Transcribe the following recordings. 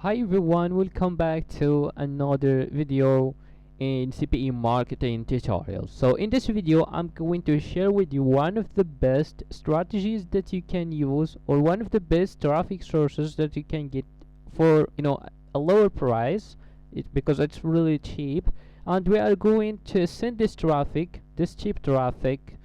Hi everyone, welcome back to another video in CPE marketing tutorial. So in this video I'm going to share with you one of the best strategies that you can use, or one of the best traffic sources that you can get for a lower price, because it's really cheap. And we are going to send this traffic, this cheap traffic,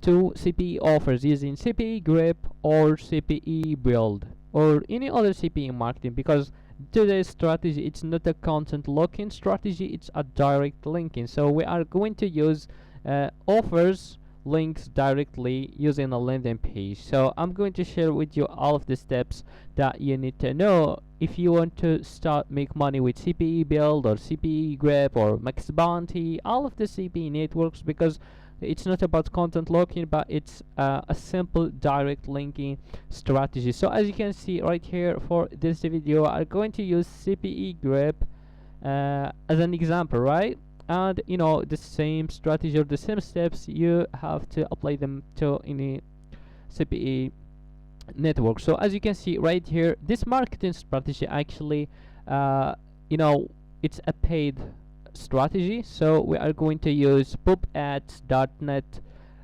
to CPE offers using CPE grip or CPE build or any other CPE marketing, because today's strategy, it's not a content locking strategy, it's a direct linking. So we are going to use offers links directly using a landing page. So I'm going to share with you all of the steps that you need to know if you want to start make money with CPE build or CPE grip or max bounty, all of the CPE networks, because it's not about content locking, but it's a simple direct linking strategy. So as you can see right here for this video, I'm going to use CPE grip as an example, right? And the same strategy or the same steps, you have to apply them to any CPE network. So as you can see right here, this marketing strategy actually it's a paid strategy. So we are going to use POPADS.net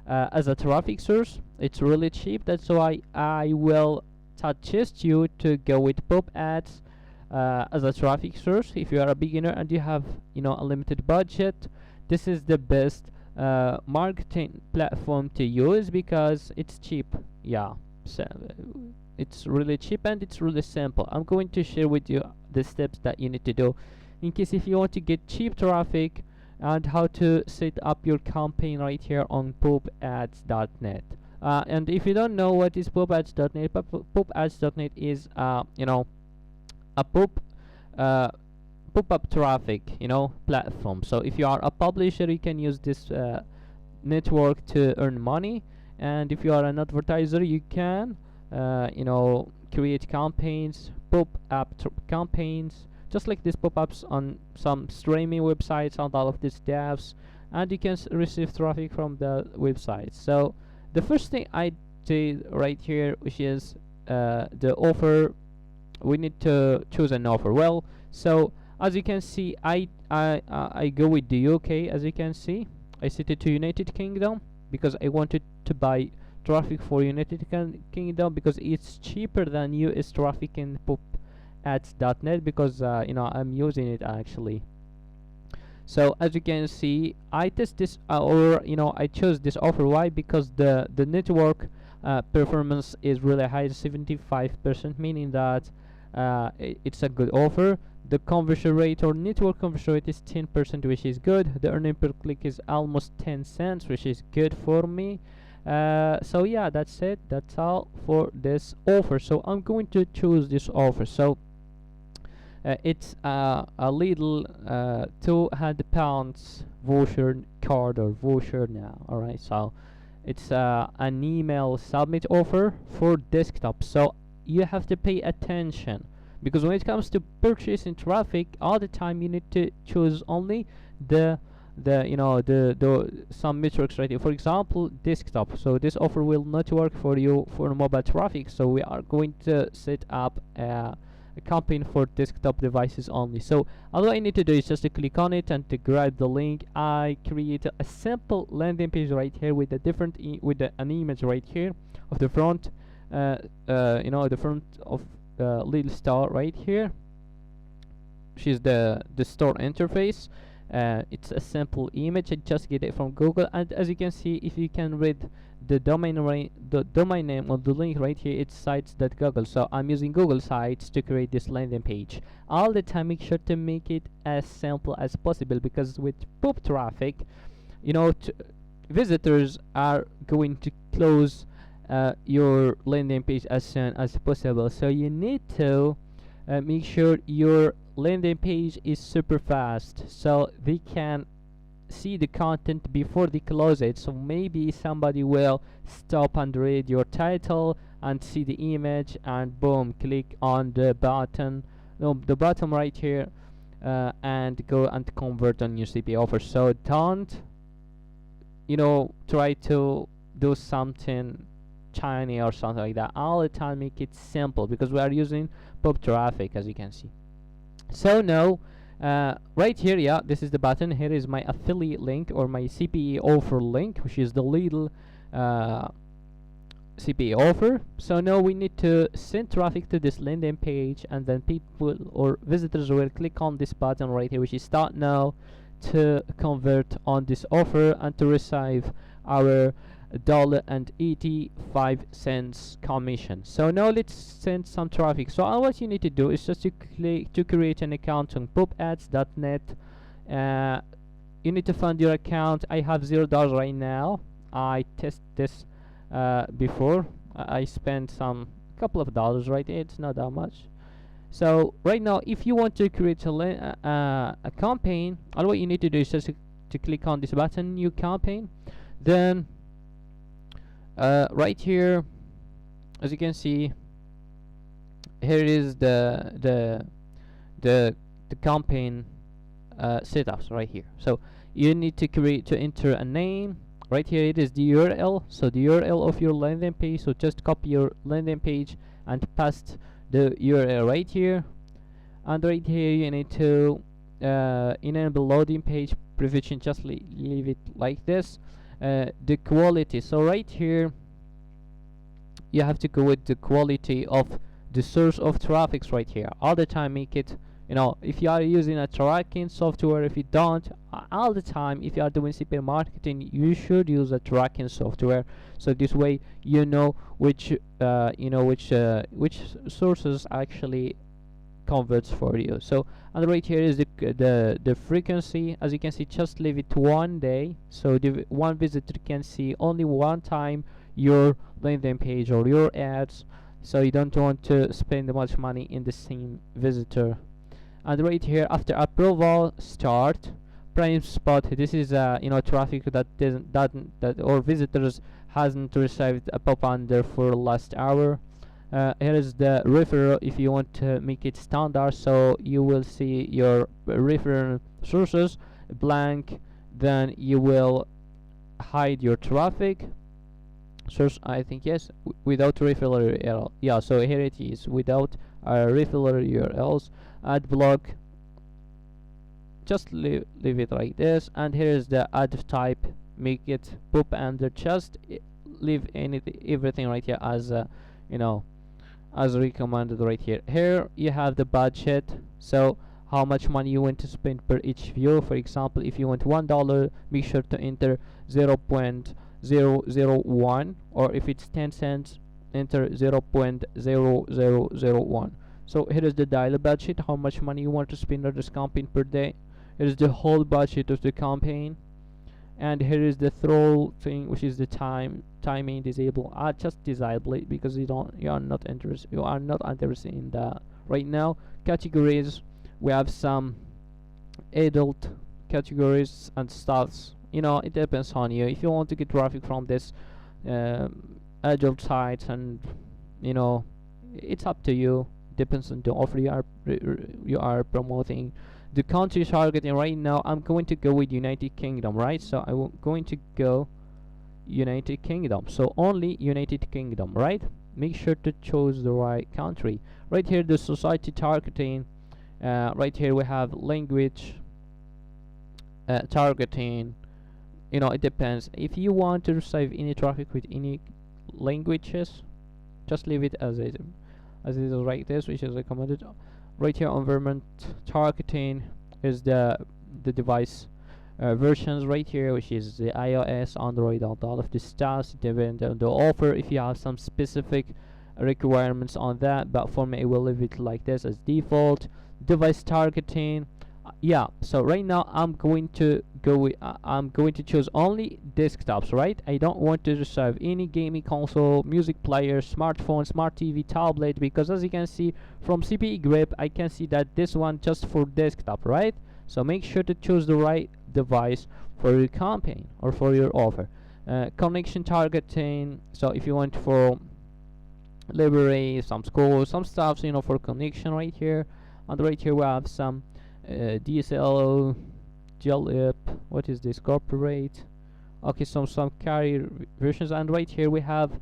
as a traffic source. It's really cheap, that's why I will suggest you to go with POPADS as a traffic source. If you are a beginner and you have a limited budget, this is the best marketing platform to use because it's cheap. Yeah, so it's really cheap and it's really simple. I'm going to share with you the steps that you need to do in case if you want to get cheap traffic, and how to set up your campaign right here on POPADS.net. And if you don't know what is POPADS.net, POPADS.net is a pop-up traffic platform. So if you are a publisher, you can use this network to earn money, and if you are an advertiser, you can create campaigns, pop-up campaigns, just like these pop-ups on some streaming websites and all of these stuffs, and you can receive traffic from the website. So the first thing I did right here, which is the offer, we need to choose an offer. Well, so as you can see, I go with the UK. As you can see, I set it to United Kingdom because I wanted to buy traffic for United Kingdom because it's cheaper than US traffic in POPADS.net, because I'm using it actually. So as you can see, I test this I chose this offer. Why? Because the network performance is really high, 75%, meaning that it's a good offer. The conversion rate or network conversion rate is 10%, which is good. The earning per click is almost 10 cents, which is good for me. So yeah, that's it. That's all for this offer. So I'm going to choose this offer. So it's a little £200 voucher card or voucher now. Alright, so it's an email submit offer for desktop. So you have to pay attention, because when it comes to purchasing traffic, all the time you need to choose only the some metrics right here. For example, desktop. So this offer will not work for you for mobile traffic, so we are going to set up a campaign for desktop devices only. So all I need to do is just to click on it and to grab the link. I create a simple landing page right here with a different an image right here of the front, the front of little star right here, which is the store interface. It's a simple image. I just get it from Google, and as you can see, if you can read the domain name of the link right here, it's sites.google. So I'm using Google Sites to create this landing page. All the time, make sure to make it as simple as possible, because with pop traffic, visitors are going to close your landing page as soon as possible. So you need to make sure your landing page is super fast, so they can see the content before they close it. So maybe somebody will stop and read your title and see the image, and boom, click on the button, the button right here, and go and convert on your CPA offer. So don't try to do something China or something like that. All the time make it simple because we are using pop traffic, as you can see. So now right here, yeah, this is the button. Here is my affiliate link or my CPA offer link, which is the little CPA offer. So now we need to send traffic to this landing page, and then people or visitors will click on this button right here, which is start now, to convert on this offer and to receive our $1.85 commission. So now let's send some traffic. So all what you need to do is just to click to create an account on POPADS.net. You need to fund your account. I have $0 right now. I test this before. I spent some couple of dollars, right? It's not that much. So right now, if you want to create a campaign, all what you need to do is just to click on this button, new campaign. Then right here, as you can see, here is the campaign setups right here. So you need to enter a name. Right here it is the URL. So the URL of your landing page. So just copy your landing page and paste the URL right here. And right here you need to enable loading page prevention. Just leave it like this. The quality. So right here you have to go with the quality of the source of traffic right here. All the time make it, you know, if you are using a tracking software, if you don't, all the time, if you are doing CPA marketing, you should use a tracking software. So this way, you know which sources actually converts for you. So and right here is the frequency. As you can see, just leave it 1 day, so the one visitor can see only one time your landing page or your ads. So you don't want to spend much money in the same visitor. And right here, after approval, start prime spot. This is traffic that or visitors hasn't received a pop under for last hour. Here is the referral. If you want to make it standard, so you will see your referral sources blank, then you will hide your traffic source. I think yes, without referral URL. Yeah, so here it is, without referral URLs. Add block, just leave it like this. And here is the ad type, make it pop under, just leave everything right here as as recommended right here. Here you have the budget, so how much money you want to spend per each view. For example, if you want $1, make sure to enter 0.001, or if it's 10 cents, enter 0.0001. So here is the daily budget, how much money you want to spend on this campaign per day. Here is the whole budget of the campaign, and here is the throw thing, which is the timing disable. Just disable it because you are not interested in that right now. Categories, we have some adult categories and stuffs. It depends on you. If you want to get traffic from this adult sites, and it's up to you. Depends on the offer you are promoting. The country targeting right now, I'm going to go with United Kingdom, right? So I'm going to go United Kingdom. So only United Kingdom, right? Make sure to choose the right country. Right here, the society targeting. Right here we have language targeting. It depends. If you want to receive any traffic with any languages, just leave it as it is right there, which is recommended. Right here, environment targeting is the device versions right here, which is the iOS, Android, and all of the stuff. Depending on the offer, if you have some specific requirements on that, but for me I will leave it like this as default. Device targeting, yeah. So right now I'm going to choose only desktops, right? I don't want to reserve any gaming console, music player, smartphone, smart TV, tablet, because as you can see from CPA grip, I can see that this one just for desktop, right? So make sure to choose the right device for your campaign or for your offer. Connection targeting, so if you want for library, some schools, some stuff, for connection right here. And right here we have some DSL, GLIP, what is this, corporate, okay, some carrier versions. And right here we have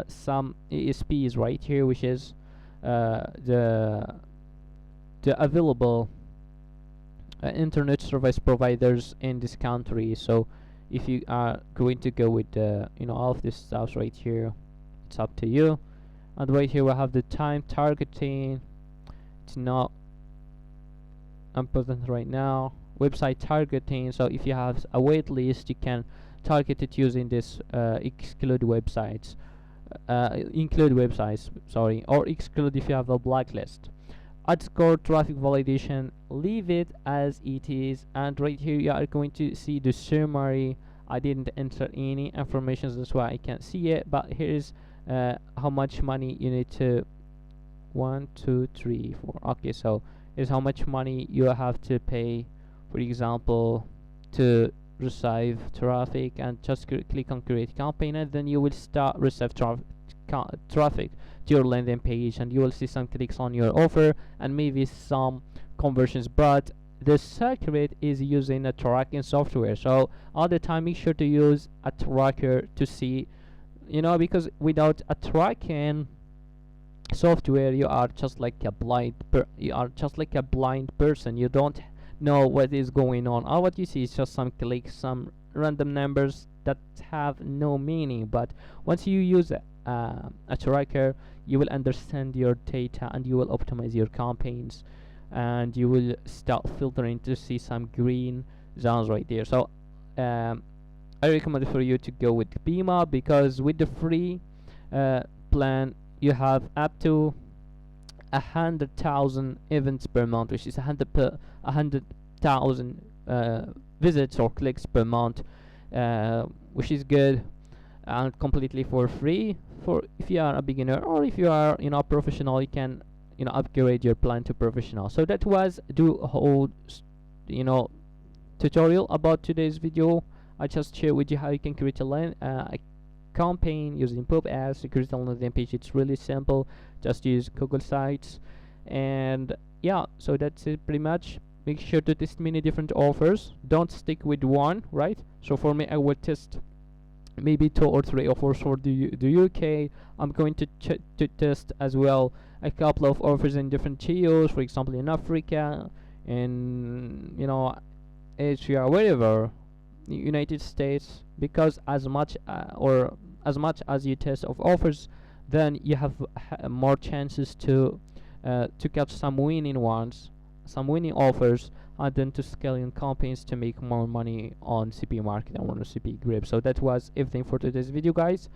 some ESPs right here, which is the available internet service providers in this country. So if you are going to go with all of this stuff right here, it's up to you. And right here we have the time targeting. It's not important right now. Website targeting, so if you have a wait list, you can target it using this include websites, sorry, or exclude if you have a blacklist. Ad score, traffic validation, leave it as it is. And right here you are going to see the summary. I didn't enter any information, that's why I can't see it, but here's how much money you need to 1 2 3 4. Okay, so here's how much money you have to pay, for example, to receive traffic, and just click on create campaign, and then you will start receive traffic to your landing page, and you will see some clicks on your offer and maybe some conversions. But the secret is using a tracking software. So all the time make sure to use a tracker to see, because without a tracking software you are just like a blind person. You don't know what is going on. All what you see is just some clicks, some random numbers that have no meaning. But once you use a tracker, you will understand your data and you will optimize your campaigns, and you will start filtering to see some green zones right there. So I recommend for you to go with Bima, because with the free plan you have up to 100,000 events per month, which is 100,000 visits or clicks per month, which is good, and completely for free. For if you are a beginner, or if you are a professional, you can upgrade your plan to professional. So that was the whole tutorial about today's video. I just share with you how you can create a campaign using POPADS to create a landing page. It's really simple. Just use Google Sites, and yeah, so that's it pretty much. Make sure to test many different offers. Don't stick with one, right? So for me, I will test maybe 2 or 3 offers for the UK. I'm going to test as well a couple of offers in different geos, for example in Africa, in Asia, wherever, United States, because as much as you test of offers, then you have more chances to catch some winning offers, and then to scale in campaigns to make more money on CPA market and on CPA grip. So that was everything for today's video, guys.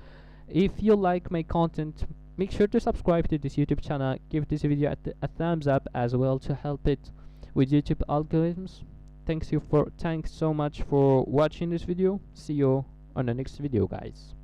If you like my content, make sure to subscribe to this YouTube channel. Give this video a thumbs up as well to help it with YouTube algorithms. Thanks so much for watching this video. See you on the next video, guys.